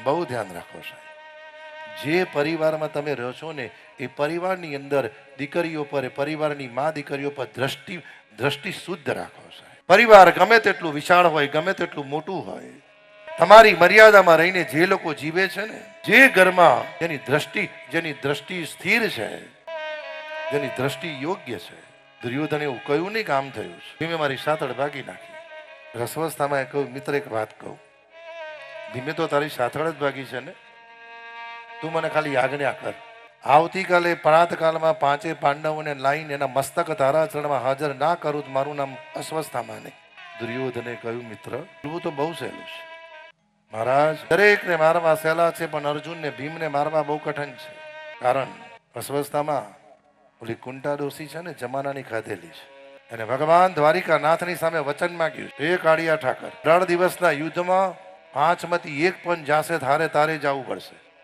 બહુ ધ્યાન રાખો સાહેબ. જે પરિવારમાં તમે રહો છો ને એ પરિવારની અંદર દીકરીઓ પર, પરિવારની મા દીકરીઓ પર દ્રષ્ટિ શુદ્ધ રાખો સાહેબ. પરિવાર ગમે તેટલું વિશાળ હોય, ગમે તેટલું મોટું હોય, તમારી મર્યાદામાં રહીને જે લોકો જીવે છે ને, જે ઘરમાં જેની દ્રષ્ટિ સ્થિર છે, જેની દ્રષ્ટિ યોગ્ય છે. દુર્યોધને એવું કહ્યું નહીં કે આમ થયું છે. મેં મારી સાથળ ભાગી નાખી. રસવસ્તામાં કહ્યું, મિત્ર એક વાત કહું, ધીમે તો તારી સાથળ જ ભાગી છે ને, તું મને ખાલી આજ્ઞા કર. આવતીકાલે પ્રાતકાલમાં 5 પાંડવોને લાઈને એના મસ્તક તારા ચરણમાં હાજર ના કરું તો મારું નામ અસ્વસ્થામાં નહીં. દુર્યોધને કહ્યું, મિત્ર બોલવું તો બહુ સહેલું છે મહારાજ, દરેકને મારવા સહેલા છે, પણ અર્જુનને ભીમને મારવા બહુ કઠિન છે. કારણ અસ્વસ્થામાં ઓલી કુંટા ડોસી છે ને, જમાનાની ખાધેલી છે. અને ભગવાન દ્વારિકા નાથની સામે વચન માંગ્યું, એ કાળિયા ઠાકર, 3 દિવસના યુદ્ધમાં 5માંથી 1 પણ જાશે, તારે જવું પડશે.